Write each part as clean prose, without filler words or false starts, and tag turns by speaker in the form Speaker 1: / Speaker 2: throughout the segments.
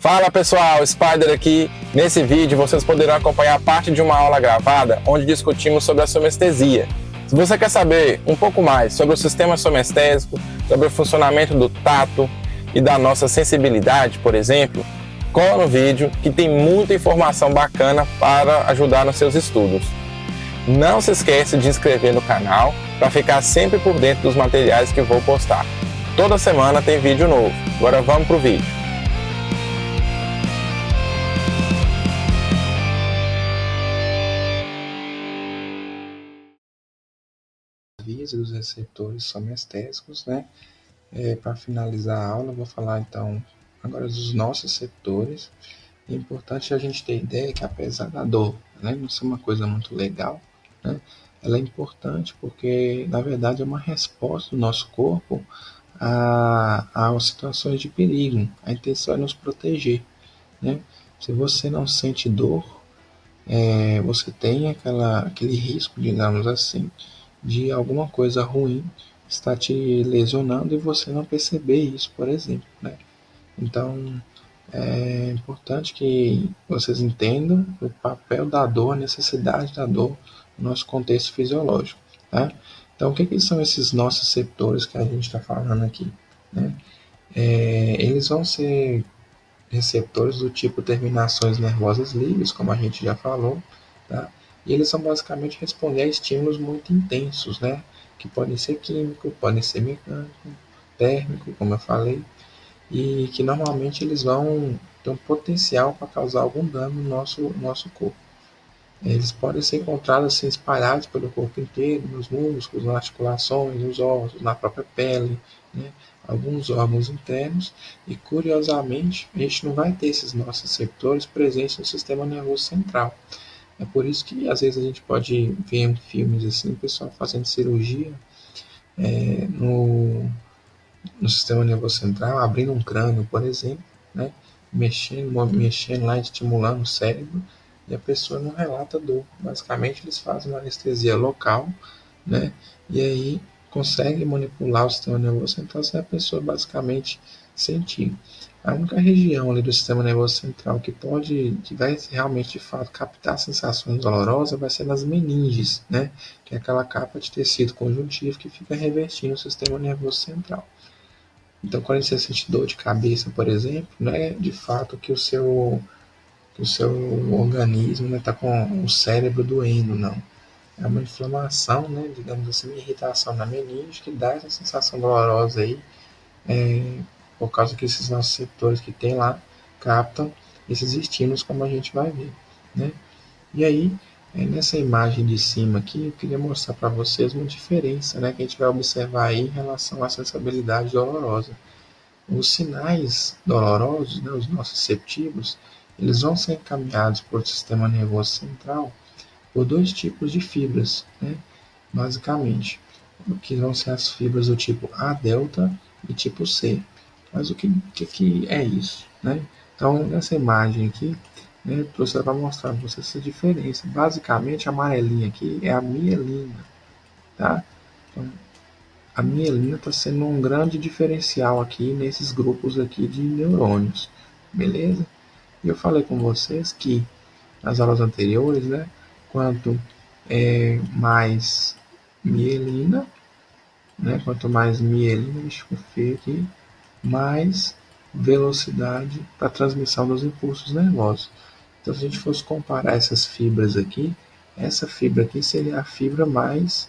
Speaker 1: Fala pessoal, Spider aqui. Nesse vídeo vocês poderão acompanhar parte de uma aula gravada onde discutimos sobre a somestesia. Se você quer saber um pouco mais sobre o sistema somestésico, sobre o funcionamento do tato e da nossa sensibilidade, por exemplo, cola no vídeo que tem muita informação bacana para ajudar nos seus estudos. Não se esqueça de inscrever no canal para ficar sempre por dentro dos materiais que vou postar. Toda semana tem vídeo novo. Agora vamos para o vídeo.
Speaker 2: Dos receptores somestésicos, né? Para finalizar a aula, eu vou falar então agora dos nossos receptores. É importante a gente ter ideia que apesar da dor, né, não ser uma coisa muito legal, né, ela é importante porque na verdade é uma resposta do nosso corpo a situações de perigo. A intenção é nos proteger, né? Se você não sente dor, você tem aquele risco, digamos assim, de alguma coisa ruim estar te lesionando e você não perceber isso, por exemplo, né? Então, é importante que vocês entendam o papel da dor, a necessidade da dor no nosso contexto fisiológico, tá? Então, o que são esses nossos receptores que a gente está falando aqui, né? Eles vão ser receptores do tipo terminações nervosas livres, como a gente já falou, tá? E eles são basicamente responder a estímulos muito intensos, né? Que podem ser químico, podem ser mecânico, térmico, como eu falei, e que normalmente eles vão ter um potencial para causar algum dano no nosso corpo. Eles podem ser encontrados assim, espalhados pelo corpo inteiro, nos músculos, nas articulações, nos ossos, na própria pele, né? Alguns órgãos internos, e curiosamente a gente não vai ter esses nossos receptores presentes no sistema nervoso central. É por isso que às vezes a gente pode ver em filmes assim, o pessoal fazendo cirurgia no sistema nervoso central, abrindo um crânio, por exemplo, né? Mexendo lá, estimulando o cérebro, e a pessoa não relata dor. Basicamente, eles fazem uma anestesia local, né? E aí conseguem manipular o sistema nervoso central sem a pessoa basicamente sentir. A única região ali do sistema nervoso central que vai realmente de fato captar sensações dolorosas vai ser nas meninges, né? Que é aquela capa de tecido conjuntivo que fica revestindo o sistema nervoso central. Então, quando você sente dor de cabeça, por exemplo, não é de fato que o seu organismo está com o cérebro doendo, não. É uma inflamação, né, digamos assim, uma irritação na meninge que dá essa sensação dolorosa aí, por causa que esses nossos receptores que tem lá captam esses estímulos, como a gente vai ver, né? E aí, nessa imagem de cima aqui, eu queria mostrar para vocês uma diferença, né, que a gente vai observar aí em relação à sensibilidade dolorosa. Os sinais dolorosos, né, os nociceptivos, eles vão ser encaminhados para o sistema nervoso central por dois tipos de fibras, né, basicamente, que vão ser as fibras do tipo A delta e tipo C. Mas o que é isso, né? Então, nessa imagem aqui, né, você vai mostrar para você essa diferença. Basicamente, a amarelinha aqui é a mielina, tá? Então, a mielina está sendo um grande diferencial aqui nesses grupos aqui de neurônios, beleza? E eu falei com vocês que nas aulas anteriores, né, quanto mais mielina, né, quanto mais mielina, deixa eu ver aqui, mais velocidade para a transmissão dos impulsos nervosos. Então, se a gente fosse comparar essas fibras aqui, essa fibra aqui seria a fibra mais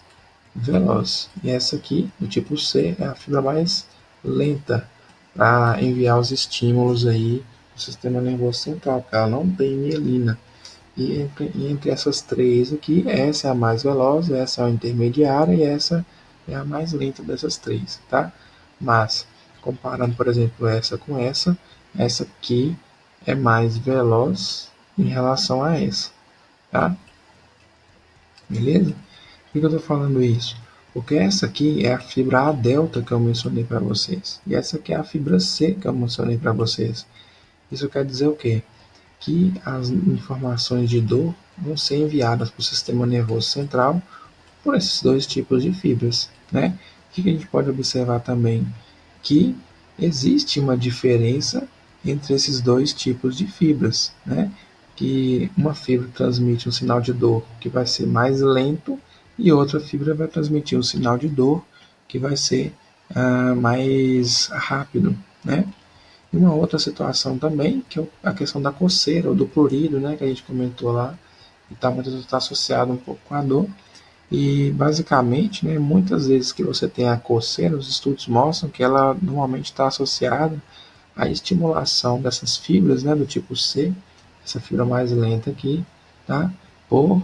Speaker 2: veloz. E essa aqui, do tipo C, é a fibra mais lenta para enviar os estímulos aí do sistema nervoso central, porque ela não tem mielina. E entre essas três aqui, essa é a mais veloz, essa é a intermediária e essa é a mais lenta dessas três, tá? Mas, comparando, por exemplo, essa com essa aqui é mais veloz em relação a essa, tá? Beleza? Por que eu estou falando isso? Porque essa aqui é a fibra A delta que eu mencionei para vocês. E essa aqui é a fibra C que eu mencionei para vocês. Isso quer dizer o quê? Que as informações de dor vão ser enviadas para o sistema nervoso central por esses dois tipos de fibras, né? O que a gente pode observar também? Que existe uma diferença entre esses dois tipos de fibras, né? Que uma fibra transmite um sinal de dor que vai ser mais lento e outra fibra vai transmitir um sinal de dor que vai ser mais rápido, né? E uma outra situação também, que é a questão da coceira, ou do prurido, né, que a gente comentou lá, e tá, muitas vezes está associado um pouco com a dor. E basicamente, né, muitas vezes que você tem a coceira, os estudos mostram que ela normalmente está associada à estimulação dessas fibras, né, do tipo C, essa fibra mais lenta aqui, tá, por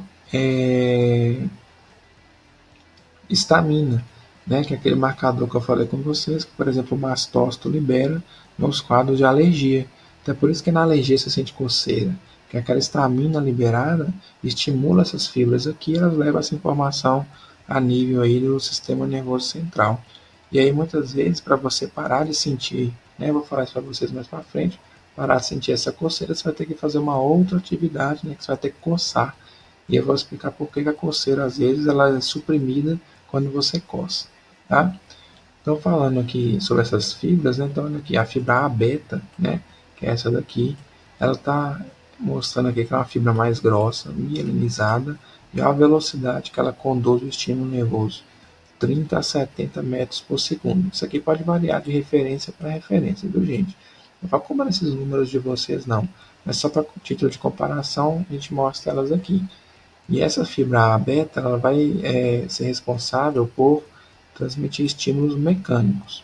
Speaker 2: histamina, né, que é aquele marcador que eu falei com vocês, que, por exemplo, o mastócito libera nos quadros de alergia. Então, é por isso que na alergia você sente coceira, que aquela histamina liberada estimula essas fibras aqui, elas levam essa informação a nível aí do sistema nervoso central. E aí, muitas vezes, para você parar de sentir, né, eu vou falar isso para vocês mais para frente, parar de sentir essa coceira, você vai ter que fazer uma outra atividade, né, que você vai ter que coçar. E eu vou explicar por que a coceira, às vezes, ela é suprimida quando você coça, tá? Então, falando aqui sobre essas fibras, né? Então, olha aqui, a fibra A beta, né? Que é essa daqui, ela está mostrando aqui que é uma fibra mais grossa, mielinizada, e a velocidade que ela conduz o estímulo nervoso, 30 a 70 metros por segundo. Isso aqui pode variar de referência para referência, viu, gente? Não vai cobrar esses números de vocês, não. Mas só para título de comparação, a gente mostra elas aqui. E essa fibra A beta ela vai ser responsável por transmitir estímulos mecânicos.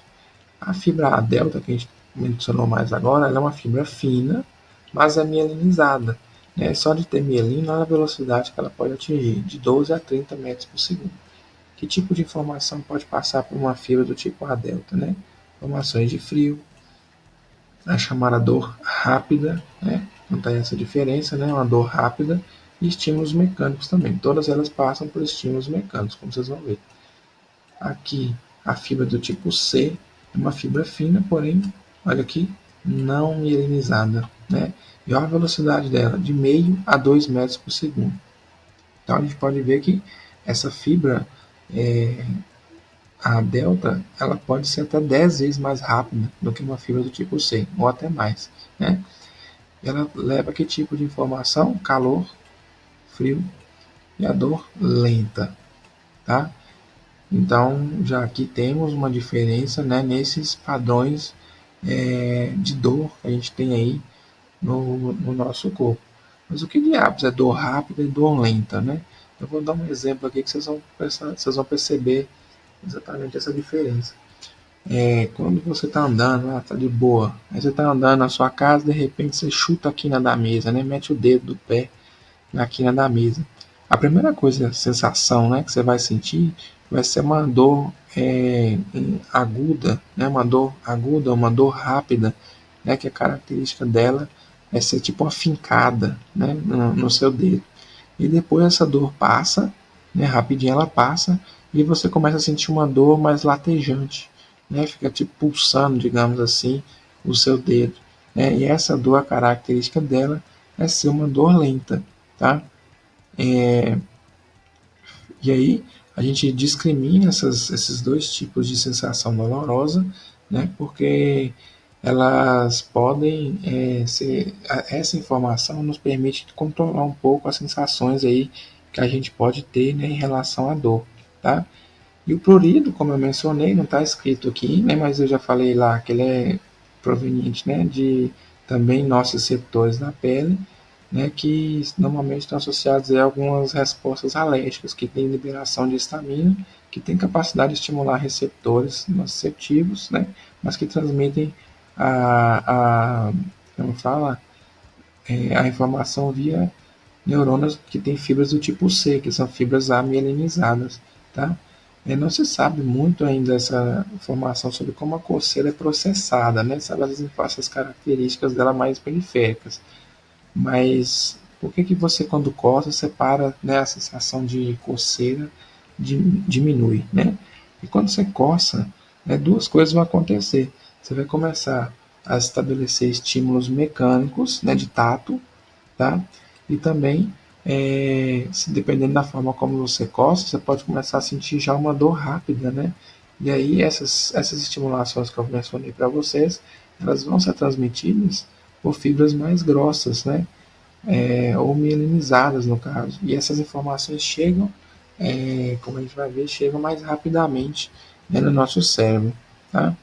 Speaker 2: A fibra A delta, que a gente mencionou mais agora, ela é uma fibra fina, mas é mielinizada. Né? Só de ter mielina, olha a velocidade que ela pode atingir, de 12 a 30 metros por segundo. Que tipo de informação pode passar por uma fibra do tipo A delta? Né? Informações de frio, a chamada dor rápida, né? Não tem essa diferença, né? Uma dor rápida e estímulos mecânicos também. Todas elas passam por estímulos mecânicos, como vocês vão ver. Aqui, a fibra do tipo C é uma fibra fina, porém, olha aqui, não mielinizada, né? E olha a velocidade dela, de meio a 2 metros por segundo. Então a gente pode ver que essa fibra, a delta, ela pode ser até 10 vezes mais rápida do que uma fibra do tipo C, ou até mais, né? Ela leva que tipo de informação? Calor, frio e a dor lenta, tá? Então, já aqui temos uma diferença, né, nesses padrões de dor que a gente tem aí no nosso corpo. Mas o que diabos é dor rápida e dor lenta, né? Eu vou dar um exemplo aqui que vocês vão perceber exatamente essa diferença. Quando você está andando, tá de boa, aí você está andando na sua casa, de repente você chuta a quina da mesa, né? Mete o dedo do pé na quina da mesa. A primeira coisa, a sensação, né, que você vai sentir vai ser uma dor aguda, né, uma dor aguda, uma dor rápida, né, que a característica dela é ser tipo uma fincada, né, no seu dedo. E depois essa dor passa, né, rapidinho ela passa, e você começa a sentir uma dor mais latejante, né, fica tipo pulsando, digamos assim, o seu dedo. Né, e essa dor, a característica dela é ser uma dor lenta, tá? E aí a gente discrimina esses dois tipos de sensação dolorosa, né? Porque elas podem essa informação nos permite controlar um pouco as sensações aí que a gente pode ter, né, em relação à dor, tá? E o prurido, como eu mencionei, não está escrito aqui, né, mas eu já falei lá que ele é proveniente, né, de também nossos receptores da pele, né, que normalmente estão associados a algumas respostas alérgicas, que têm liberação de histamina, que tem capacidade de estimular receptores nociceptivos, né, mas que transmitem como fala, a informação via neurônios que têm fibras do tipo C, que são fibras amielinizadas, tá? Não se sabe muito ainda essa informação sobre como a coceira é processada, né? Sabe essas características dela mais periféricas. Mas por que você quando coça separa, né, a sensação de coceira diminui, né? E quando você coça, né, duas coisas vão acontecer. Você vai começar a estabelecer estímulos mecânicos, né, de tato, tá? E também, dependendo da forma como você coça, você pode começar a sentir já uma dor rápida, né? E aí essas estimulações que eu mencionei para vocês, elas vão ser transmitidas por fibras mais grossas, né? Ou mielinizadas no caso. E essas informações chegam, como a gente vai ver, chegam mais rapidamente, né, no nosso cérebro. Tá?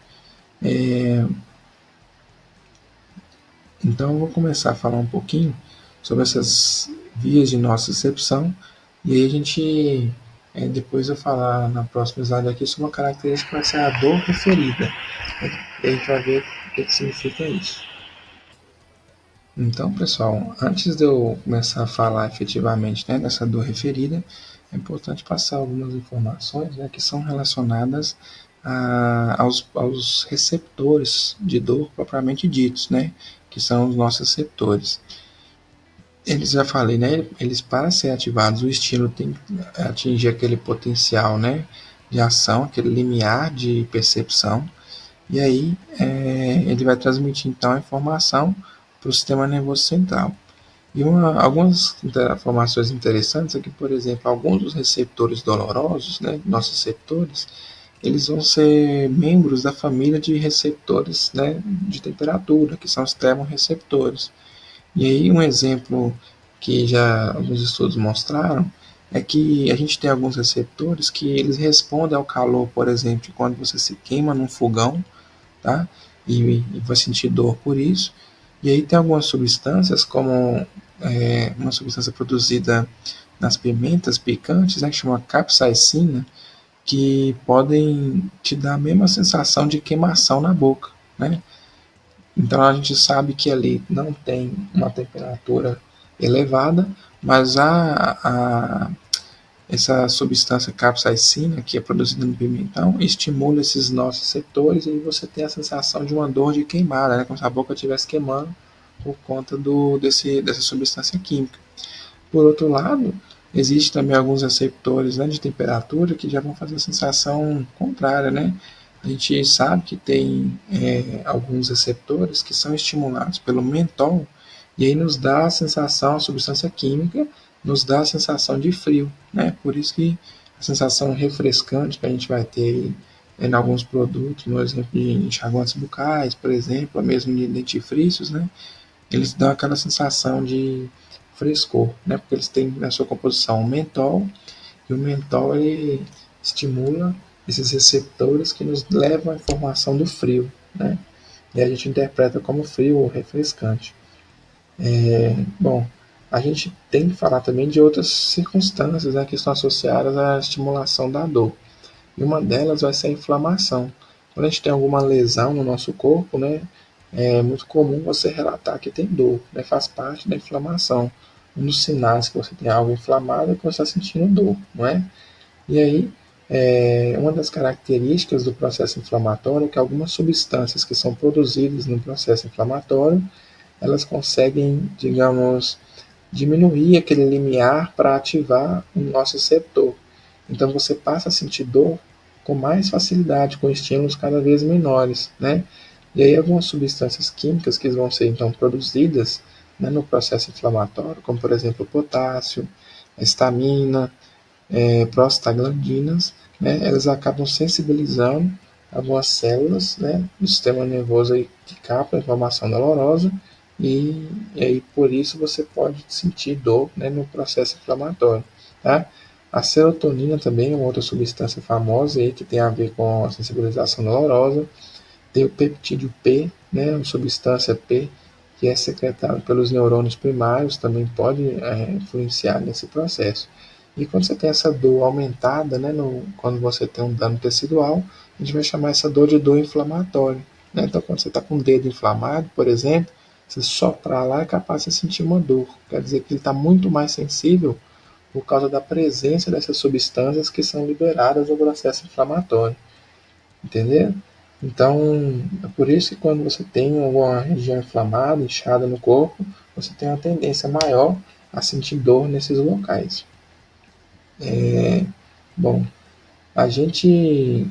Speaker 2: Então eu vou começar a falar um pouquinho sobre essas vias de nocicepção e aí a gente depois eu falar na próxima slide aqui sobre uma característica que vai ser a dor referida. E a gente vai ver o que significa isso. Então, pessoal, antes de eu começar a falar efetivamente, né, dessa dor referida, é importante passar algumas informações, né, que são relacionadas aos receptores de dor propriamente ditos, né, que são os nossos receptores. Eles, já falei, né, eles para ser ativados, o estímulo tem que atingir aquele potencial, né, de ação, aquele limiar de percepção, e aí ele vai transmitir então a informação para o sistema nervoso central. E algumas informações interessantes é que, por exemplo, alguns dos receptores dolorosos, né, nossos receptores, eles vão ser membros da família de receptores, né, de temperatura, que são os termorreceptores. E aí um exemplo que já alguns estudos mostraram é que a gente tem alguns receptores que eles respondem ao calor, por exemplo, quando você se queima num fogão, tá? E vai sentir dor por isso. E aí tem algumas substâncias, como uma substância produzida nas pimentas picantes, né, que chama capsaicina, que podem te dar a mesma sensação de queimação na boca, né? Então a gente sabe que ali não tem uma temperatura elevada, mas essa substância capsaicina, que é produzida no pimentão, estimula esses nossos receptores e você tem a sensação de uma dor de queimada, né? Como se a boca estivesse queimando por conta dessa substância química. Por outro lado, existe também alguns receptores, né, de temperatura que já vão fazer a sensação contrária, né? A gente sabe que tem alguns receptores que são estimulados pelo mentol e aí nos dá a sensação, a substância química nos dá a sensação de frio, né? Por isso que a sensação refrescante que a gente vai ter em alguns produtos, no exemplo de enxaguantes bucais, por exemplo, ou mesmo de dentifrícios, né? Eles dão aquela sensação de frescor, né? Porque eles têm na sua composição o mentol, e o mentol ele estimula esses receptores que nos levam à informação do frio, né? E a gente interpreta como frio ou refrescante. Bom, a gente tem que falar também de outras circunstâncias, né, que estão associadas à estimulação da dor. E uma delas vai ser a inflamação. Quando a gente tem alguma lesão no nosso corpo, né, é muito comum você relatar que tem dor, né, faz parte da inflamação. Um dos sinais que você tem algo inflamado é que você está sentindo dor, não é? E aí, uma das características do processo inflamatório é que algumas substâncias que são produzidas no processo inflamatório, elas conseguem, digamos, diminuir aquele limiar para ativar o nosso receptor. Então você passa a sentir dor com mais facilidade, com estímulos cada vez menores, né? E aí algumas substâncias químicas que vão ser então produzidas, né, no processo inflamatório, como por exemplo o potássio, a histamina, prostaglandinas, né, elas acabam sensibilizando algumas células, né, do sistema nervoso aí, que captam a inflamação dolorosa e aí por isso você pode sentir dor, né, no processo inflamatório. Tá? A serotonina também é uma outra substância famosa aí, que tem a ver com a sensibilização dolorosa. Tem o peptídeo P, né, uma substância P, que é secretada pelos neurônios primários, também pode influenciar nesse processo. E quando você tem essa dor aumentada, né, quando você tem um dano tecidual, a gente vai chamar essa dor de dor inflamatória. Né? Então, quando você está com o dedo inflamado, por exemplo, você soprar lá é capaz de sentir uma dor. Quer dizer que ele está muito mais sensível por causa da presença dessas substâncias que são liberadas no processo inflamatório. Entendeu? Então, é por isso que quando você tem alguma região inflamada, inchada no corpo, você tem uma tendência maior a sentir dor nesses locais. Bom, a gente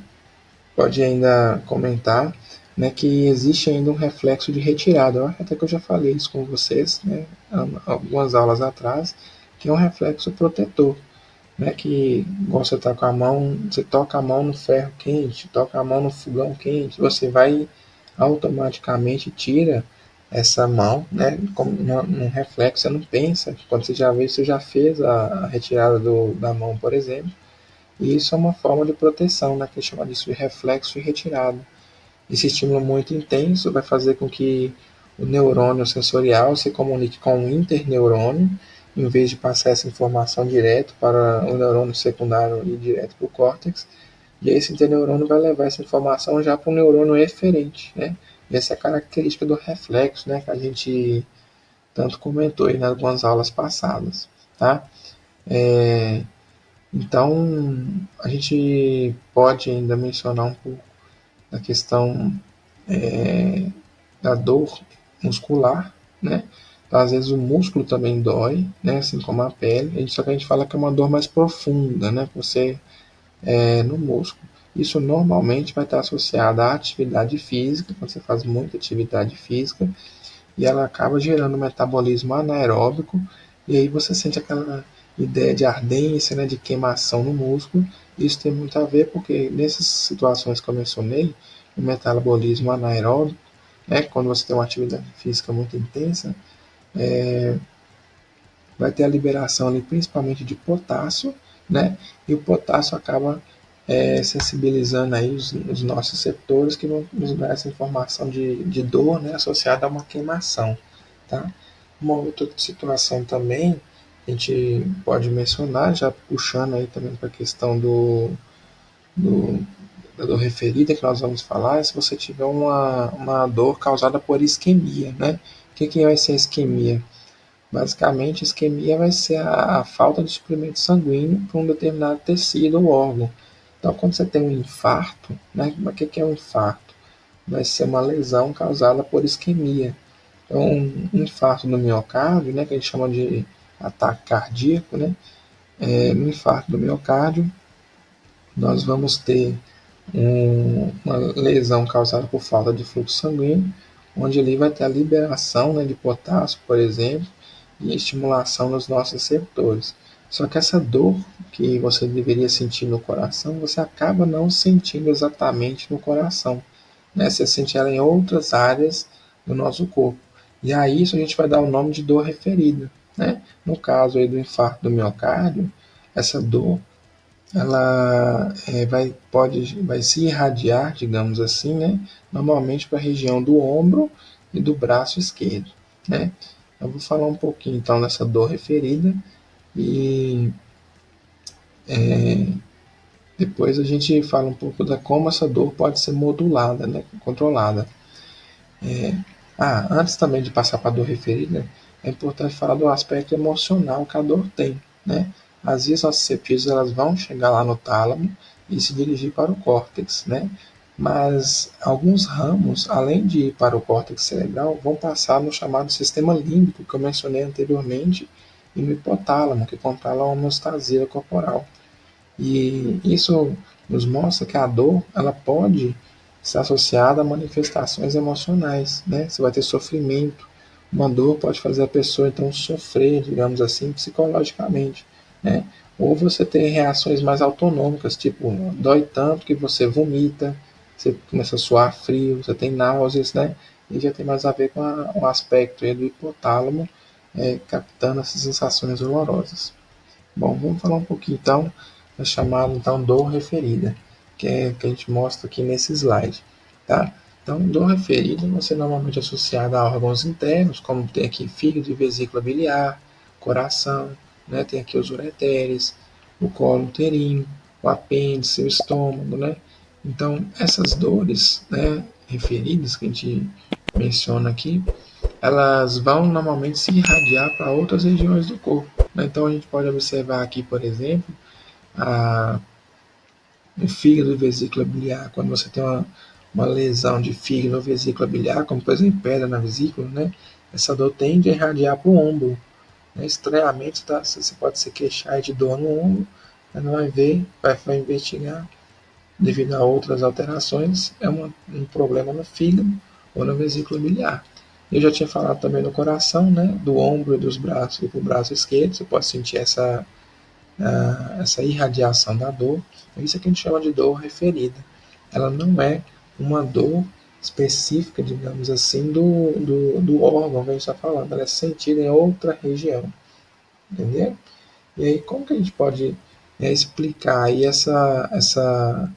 Speaker 2: pode ainda comentar, né, que existe ainda um reflexo de retirada. Eu acho até que eu já falei isso com vocês, né, algumas aulas atrás, que é um reflexo protetor, né, que você tá com a mão, você toca a mão no ferro quente, toca a mão no fogão quente, você vai automaticamente tira essa mão, né? Como num reflexo, você não pensa. Quando você já vê, você já fez a retirada da mão, por exemplo. E isso é uma forma de proteção, né? Que a gente chama disso de reflexo e retirada. Esse estímulo muito intenso vai fazer com que o neurônio sensorial se comunique com o interneurônio, em vez de passar essa informação direto para o neurônio secundário e direto para o córtex. E esse interneurônio vai levar essa informação já para o neurônio eferente, né? E essa é a característica do reflexo, né? Que a gente tanto comentou aí nas algumas aulas passadas, tá? Então, a gente pode ainda mencionar um pouco da questão da dor muscular, né? Então, às vezes o músculo também dói, né? Assim como a pele, só que a gente fala que é uma dor mais profunda, né? Você no músculo. Isso normalmente vai estar associado à atividade física, quando você faz muita atividade física, e ela acaba gerando um metabolismo anaeróbico, e aí você sente aquela ideia de ardência, né, de queimação no músculo. Isso tem muito a ver porque nessas situações que eu mencionei, o metabolismo anaeróbico, né, quando você tem uma atividade física muito intensa, vai ter a liberação ali, principalmente de potássio, né? E o potássio acaba sensibilizando aí os nossos receptores que vão nos dar essa informação de dor, né, associada a uma queimação, tá? Uma outra situação também a gente pode mencionar, já puxando aí também para a questão do, da dor referida que nós vamos falar, é se você tiver uma dor causada por isquemia, né? O que vai ser a isquemia? Basicamente, isquemia vai ser a falta de suprimento sanguíneo para um determinado tecido ou órgão. Então, quando você tem um infarto, né, o que é um infarto? Vai ser uma lesão causada por isquemia. Então, um infarto no miocárdio, né, que a gente chama de ataque cardíaco, né, no infarto do miocárdio, nós vamos ter uma lesão causada por falta de fluxo sanguíneo, onde ali vai ter a liberação, né, de potássio, por exemplo, e estimulação nos nossos receptores. Só que essa dor que você deveria sentir no coração, você acaba não sentindo exatamente no coração, né? Você sente ela em outras áreas do nosso corpo. E a isso a gente vai dar o nome de dor referida, né? No caso aí do infarto do miocárdio, essa dor ela vai se irradiar, digamos assim, né? Normalmente para a região do ombro e do braço esquerdo, né? Eu vou falar um pouquinho então dessa dor referida e depois a gente fala um pouco da como essa dor pode ser modulada, né? Controlada. Antes também de passar para a dor referida, é importante falar do aspecto emocional que a dor tem, né? As vias nociceptivas elas vão chegar lá no tálamo e se dirigir para o córtex, né? Mas alguns ramos, além de ir para o córtex cerebral, vão passar no chamado sistema límbico que eu mencionei anteriormente e no hipotálamo, que controla a homeostasia corporal. E isso nos mostra que a dor ela pode estar associada a manifestações emocionais, né? Você vai ter sofrimento. Uma dor pode fazer a pessoa então sofrer, digamos assim, psicologicamente, né? Ou você tem reações mais autonômicas, tipo, dói tanto que você vomita, você começa a suar frio, você tem náuseas, né? E já tem mais a ver com o aspecto aí do hipotálamo, captando essas sensações dolorosas. Bom, vamos falar um pouquinho então da chamada então, dor referida, que a gente mostra aqui nesse slide. Tá? Então, dor referida vai ser normalmente associada a órgãos internos, como tem aqui fígado e vesícula biliar, coração, né? Tem aqui os ureteres, o colo uterino, o apêndice, o estômago. Né? Então, essas dores, né, referidas que a gente menciona aqui, elas vão normalmente se irradiar para outras regiões do corpo. Né? Então a gente pode observar aqui, por exemplo, o fígado e vesícula biliar. Quando você tem uma lesão de fígado ou vesícula biliar, como por exemplo pedra na vesícula, né? Essa dor tende a irradiar para o ombro. Né? Estranhamente, tá? Você pode se queixar de dor no ombro, mas não vai ver, vai investigar devido a outras alterações, é um problema no fígado ou na vesícula biliar. Eu já tinha falado também no coração, né, do ombro e dos braços e para o braço esquerdo, você pode sentir essa irradiação da dor. Isso é que a gente chama de dor referida. Ela não é uma dor específica, digamos assim, do órgão que a gente está falando. Ela é sentida em outra região, entendeu? E aí, como que a gente pode explicar aí essa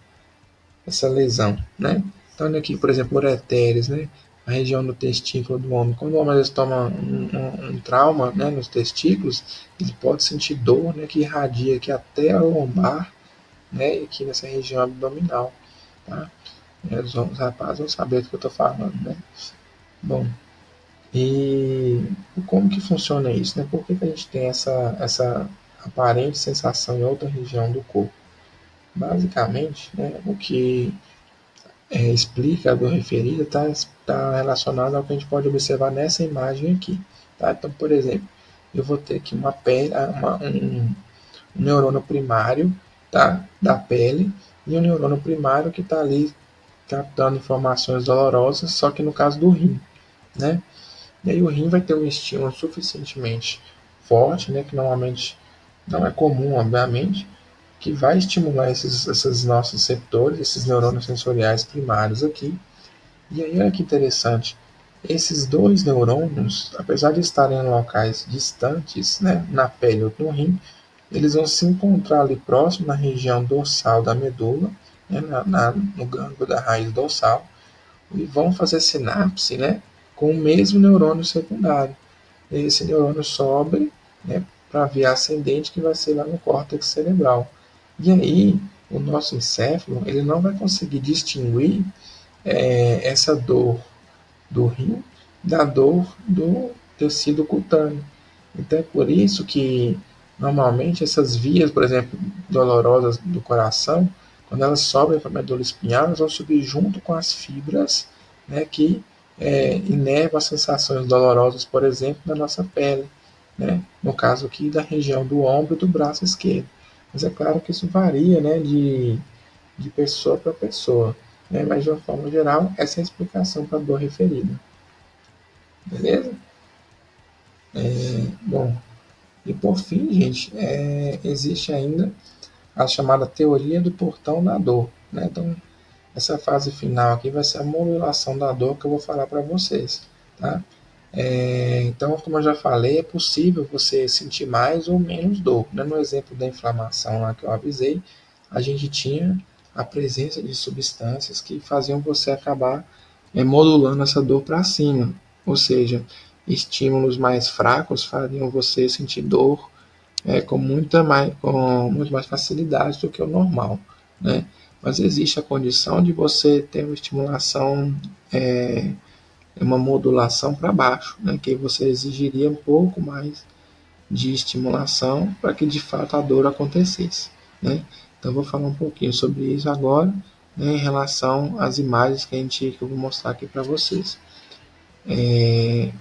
Speaker 2: lesão, né? Então, olha aqui, por exemplo, ureteres, né? A região do testículo do homem. Quando o homem às vezes toma um trauma, né, nos testículos, ele pode sentir dor, né, que irradia aqui até a lombar, né, e aqui nessa região abdominal, tá? Os rapazes vão saber do que eu estou falando, né? Bom, e como que funciona isso, né? Por que a gente tem essa aparente sensação em outra região do corpo? Basicamente, né, o que explica a dor referida está relacionado ao que a gente pode observar nessa imagem aqui. Tá? Então, por exemplo, eu vou ter aqui um neurônio primário, tá, da pele e um neurônio primário que está ali captando informações dolorosas, só que no caso do rim, né? E aí o rim vai ter um estímulo suficientemente forte, né, que normalmente não é comum, obviamente, que vai estimular esses nossos receptores, esses neurônios sensoriais primários aqui. E aí olha que interessante, esses dois neurônios, apesar de estarem em locais distantes, né, na pele ou no rim, eles vão se encontrar ali próximo na região dorsal da medula, né, no gânglio da raiz dorsal, e vão fazer sinapse, né, com o mesmo neurônio secundário. E esse neurônio sobe, né, para a via ascendente, que vai ser lá no córtex cerebral. E aí, o nosso encéfalo ele não vai conseguir distinguir essa dor do rim da dor do tecido cutâneo. Então é por isso que normalmente essas vias, por exemplo, dolorosas do coração, quando elas sobem para a medula espinhal, elas vão subir junto com as fibras, né, que inervam as sensações dolorosas, por exemplo, da nossa pele, né, no caso aqui da região do ombro e do braço esquerdo. Mas é claro que isso varia, né, de pessoa para pessoa, né, mas de uma forma geral, essa é a explicação para a dor referida. Beleza? Bom, e por fim, gente, existe ainda a chamada teoria do portão da dor, né? Então, essa fase final aqui vai ser a modulação da dor que eu vou falar para vocês, tá? Então, como eu já falei, é possível você sentir mais ou menos dor, né? No exemplo da inflamação lá que eu avisei, a gente tinha a presença de substâncias que faziam você acabar modulando essa dor para cima, ou seja, estímulos mais fracos fariam você sentir dor com muito mais facilidade do que o normal, né? Mas existe a condição de você ter uma estimulação, uma modulação para baixo, né? Que você exigiria um pouco mais de estimulação para que de fato a dor acontecesse, né? Então eu vou falar um pouquinho sobre isso agora, né, em relação às imagens que eu vou mostrar aqui para vocês.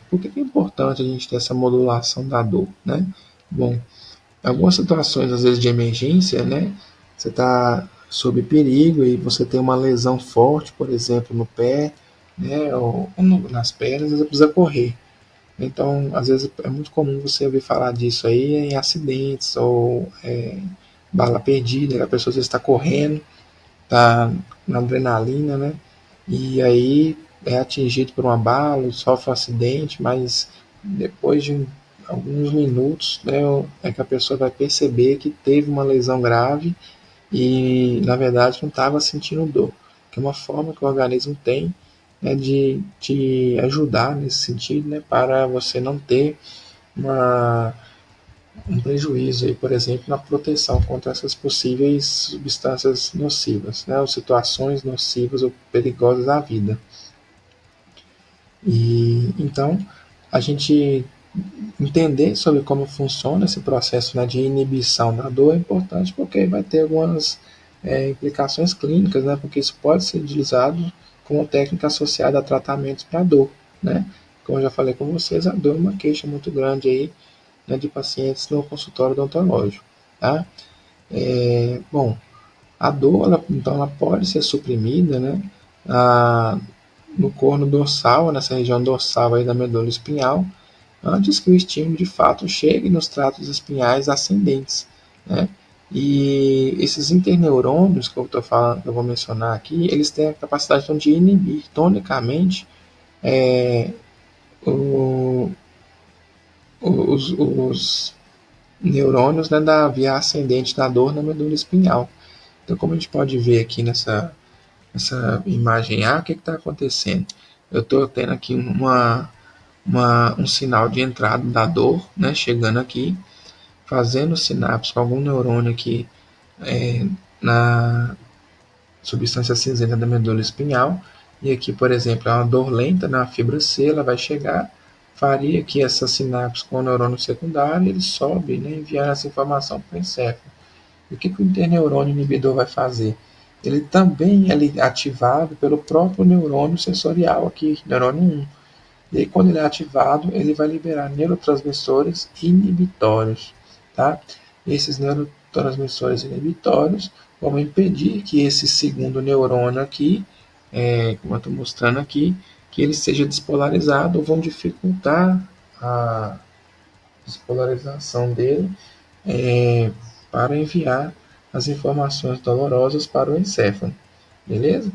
Speaker 2: Por que é importante a gente ter essa modulação da dor, né? Bom, em algumas situações, às vezes de emergência, né, você está sob perigo e você tem uma lesão forte, por exemplo, no pé, né, ou nas pernas, você precisa correr. Então, às vezes é muito comum você ouvir falar disso aí em acidentes ou bala perdida, que a pessoa está correndo, está na adrenalina, né? E aí é atingido por uma bala, sofre um acidente, mas depois de alguns minutos, né, é que a pessoa vai perceber que teve uma lesão grave e na verdade não estava sentindo dor, que é uma forma que o organismo tem, né, de te ajudar nesse sentido, né, para você não ter um prejuízo, aí, por exemplo, na proteção contra essas possíveis substâncias nocivas, né, ou situações nocivas ou perigosas à vida. E então a gente entender sobre como funciona esse processo, né, de inibição da dor é importante porque vai ter algumas implicações clínicas, né, porque isso pode ser utilizado como técnica associada a tratamentos para dor, né? Como eu já falei com vocês, a dor é uma queixa muito grande aí, né, de pacientes no consultório odontológico, tá? Bom, a dor, então, ela pode ser suprimida, né, no corno dorsal, nessa região dorsal aí da medula espinhal, antes que o estímulo de fato chegue nos tratos espinhais ascendentes, né? E esses interneurônios que eu estou falando, que eu vou mencionar aqui, eles têm a capacidade então, de inibir tonicamente o- os neurônios, né, da via ascendente da dor na medula espinhal. Então, como a gente pode ver aqui nessa imagem A, o que está acontecendo? Eu estou tendo aqui um sinal de entrada da dor, né, chegando aqui, fazendo sinapse com algum neurônio aqui na substância cinzenta da medula espinhal. E aqui, por exemplo, é uma dor lenta na fibra C, ela vai chegar, faria aqui essa sinapse com o neurônio secundário, ele sobe, né, enviando essa informação para o encéfalo. E o que o interneurônio inibidor vai fazer? Ele também é ativado pelo próprio neurônio sensorial aqui, neurônio 1. E aí, quando ele é ativado, ele vai liberar neurotransmissores inibitórios, tá? Esses neurotransmissores inibitórios vão impedir que esse segundo neurônio aqui, como eu estou mostrando aqui, que ele seja despolarizado, ou vão dificultar a despolarização dele para enviar as informações dolorosas para o encéfalo, beleza?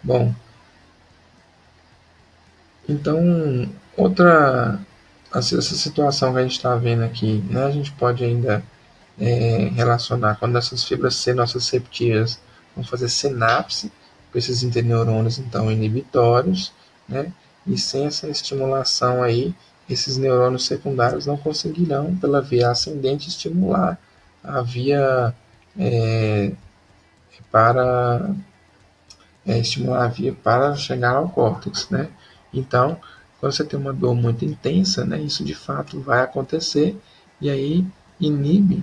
Speaker 2: Bom, então, essa situação que a gente está vendo aqui, né, a gente pode ainda relacionar quando essas fibras C nociceptivas vão fazer sinapse com esses interneurônios, então, inibitórios, né, e sem essa estimulação aí, esses neurônios secundários não conseguirão, pela via ascendente, estimular a via para estimular a via para chegar ao córtex, né? Então, quando você tem uma dor muito intensa, né, isso de fato vai acontecer e aí inibe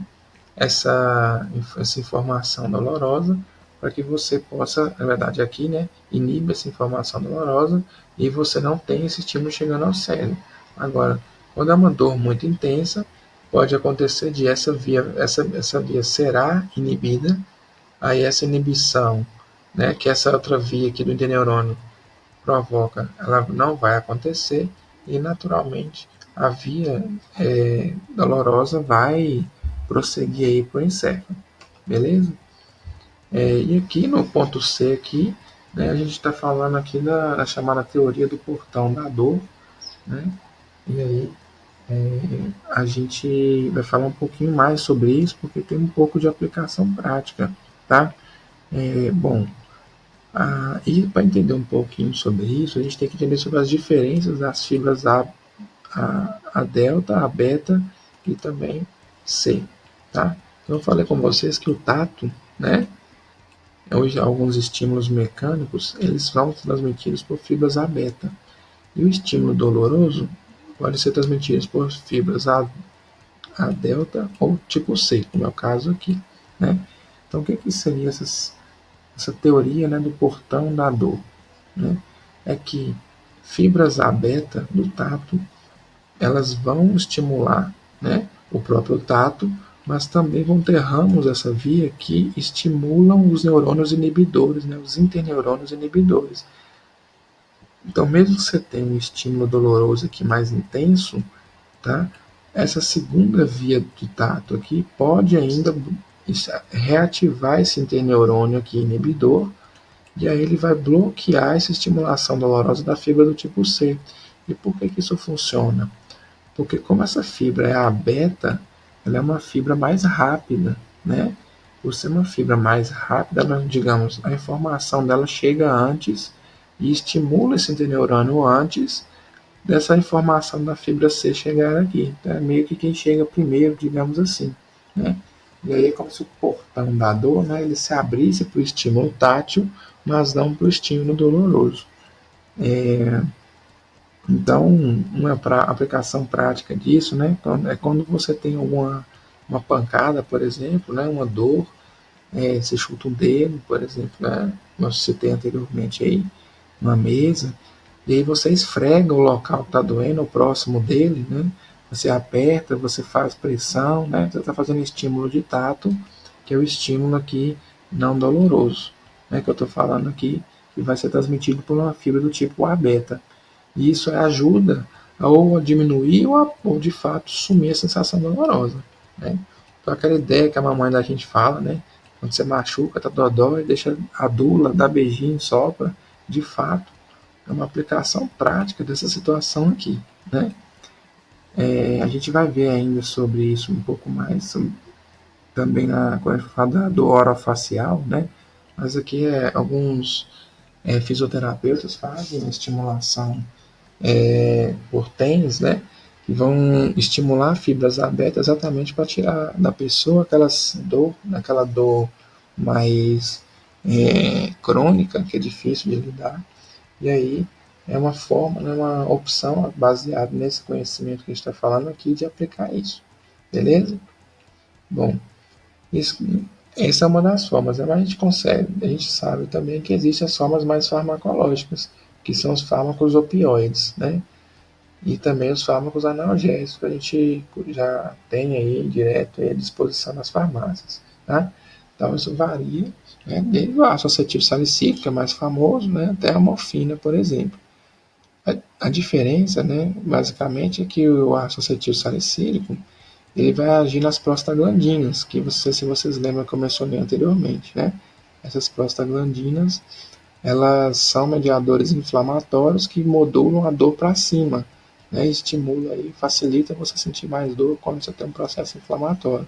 Speaker 2: essa informação dolorosa para que você possa, na verdade aqui, né, inibe essa informação dolorosa e você não tem esse estímulo chegando ao cérebro. Agora, quando é uma dor muito intensa, pode acontecer de essa via será inibida, aí essa inibição, né, que essa outra via aqui do interneurônio provoca, ela não vai acontecer e naturalmente a via dolorosa vai prosseguir aí para o encéfalo, beleza? E aqui no ponto C aqui, né, a gente está falando aqui da chamada teoria do portão da dor, né? E aí a gente vai falar um pouquinho mais sobre isso porque tem um pouco de aplicação prática, tá? Bom, e para entender um pouquinho sobre isso, a gente tem que entender sobre as diferenças das fibras a delta, a beta e também C, tá? Então eu falei com vocês que o tato, né? Hoje alguns estímulos mecânicos, eles são transmitidos por fibras A beta. E o estímulo doloroso pode ser transmitido por fibras A delta ou tipo C, como é o caso aqui, né? Então o que seria essa teoria, né, do portão da dor, né? É que fibras A beta do tato, elas vão estimular, né, o próprio tato, mas também vão ter ramos dessa via que estimulam os neurônios inibidores, né, os interneurônios inibidores. Então, mesmo que você tenha um estímulo doloroso aqui mais intenso, tá? Essa segunda via de tato aqui pode ainda reativar esse interneurônio aqui inibidor, e aí ele vai bloquear essa estimulação dolorosa da fibra do tipo C. E por que isso funciona? Porque como essa fibra é a beta, ela é uma fibra mais rápida, né? Por ser uma fibra mais rápida, digamos, a informação dela chega antes e estimula esse interneurônio antes dessa informação da fibra C chegar aqui. Então é meio que quem chega primeiro, digamos assim, né? E aí é como se o portão da dor, né, ele se abrisse para o estímulo tátil, mas não para o estímulo doloroso. Então, uma aplicação prática disso, né, é quando você tem uma pancada, por exemplo, né, uma dor, você chuta um dedo, por exemplo, né, como eu citei anteriormente aí, uma mesa, e aí você esfrega o local que está doendo, o próximo dele, né, você aperta, você faz pressão, né, você está fazendo estímulo de tato, que é o estímulo aqui não doloroso, né, que eu estou falando aqui, que vai ser transmitido por uma fibra do tipo A beta. E isso ajuda ou a diminuir ou de fato sumir a sensação dolorosa, né? Então, aquela ideia que a mamãe da gente fala, né? Quando você machuca, tá dodói, deixa a dula, dá beijinho, sopra. De fato, é uma aplicação prática dessa situação aqui, né? A gente vai ver ainda sobre isso um pouco mais também quando a gente fala do orofacial, né? Mas aqui alguns fisioterapeutas fazem estimulação por TENS, né? Que vão estimular fibras abertas exatamente para tirar da pessoa aquela dor mais crônica, que é difícil de lidar. E aí é uma forma, né, uma opção baseada nesse conhecimento que a gente está falando aqui de aplicar isso. Beleza? Bom, essa é uma das formas, né? Mas a gente sabe também que existem as formas mais farmacológicas, que são os fármacos opioides, né? E também os fármacos analgésicos, que a gente já tem aí direto à disposição nas farmácias, tá? Então isso varia, né, desde o ácido acetil salicílico, que é mais famoso, né, até a morfina, por exemplo. A diferença, né, basicamente, é que o ácido acetil salicílico ele vai agir nas prostaglandinas, que se vocês lembram que eu mencionei anteriormente, né? Essas prostaglandinas, elas são mediadores inflamatórios que modulam a dor para cima, né? Estimula e facilita você sentir mais dor quando você tem um processo inflamatório.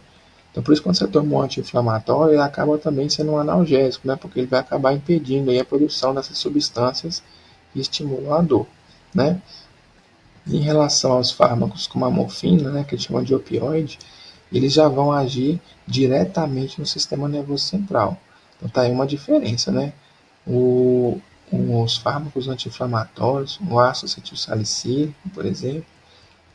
Speaker 2: Então, por isso, quando você toma um anti-inflamatório, ele acaba também sendo um analgésico, né? Porque ele vai acabar impedindo aí a produção dessas substâncias que estimulam a dor, né? Em relação aos fármacos como a morfina, né, que eles chamam de opioide, eles já vão agir diretamente no sistema nervoso central. Então tá aí uma diferença, né? Os fármacos anti-inflamatórios, o ácido acetilsalicílico, por exemplo,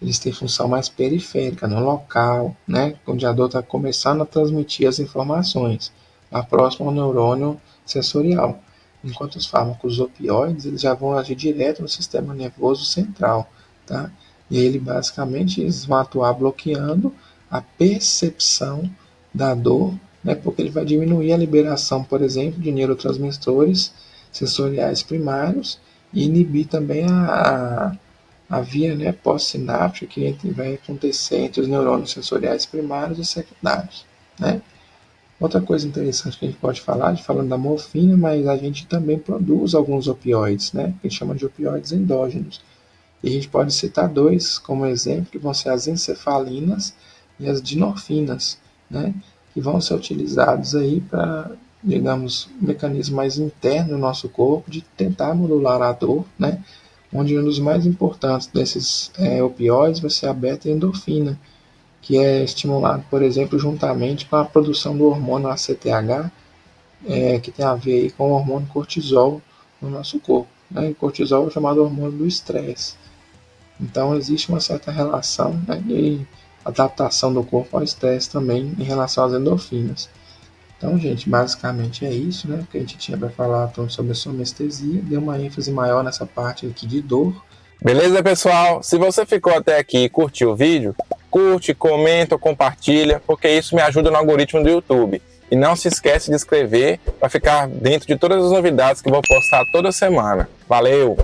Speaker 2: eles têm função mais periférica, no local, né, onde a dor está começando a transmitir as informações, lá próximo ao neurônio sensorial. Enquanto os fármacos opioides, eles já vão agir direto no sistema nervoso central, tá? E aí, basicamente, eles vão atuar bloqueando a percepção da dor, né, porque ele vai diminuir a liberação, por exemplo, de neurotransmissores sensoriais primários e inibir também a via, né, pós-sináptica que vai acontecer entre os neurônios sensoriais primários e secundários, né? Outra coisa interessante que a gente pode falar, falando da morfina, mas a gente também produz alguns opioides, né, que a gente chama de opioides endógenos. E a gente pode citar dois como exemplo, que vão ser as encefalinas e as dinorfinas, né, que vão ser utilizados aí para, digamos, um mecanismo mais interno do nosso corpo de tentar modular a dor, né, onde um dos mais importantes desses opioides vai ser a beta-endorfina, que é estimulado, por exemplo, juntamente com a produção do hormônio ACTH, que tem a ver aí com o hormônio cortisol no nosso corpo, né? E cortisol é chamado hormônio do estresse. Então, existe uma certa relação, né, de adaptação do corpo ao estresse também em relação às endorfinas. Então, gente, basicamente é isso, né, que a gente tinha para falar sobre a somestesia. Deu uma ênfase maior nessa parte aqui de dor.
Speaker 1: Beleza, pessoal? Se você ficou até aqui e curtiu o vídeo, curte, comenta ou compartilha, porque isso me ajuda no algoritmo do YouTube. E não se esquece de inscrever para ficar dentro de todas as novidades que eu vou postar toda semana. Valeu!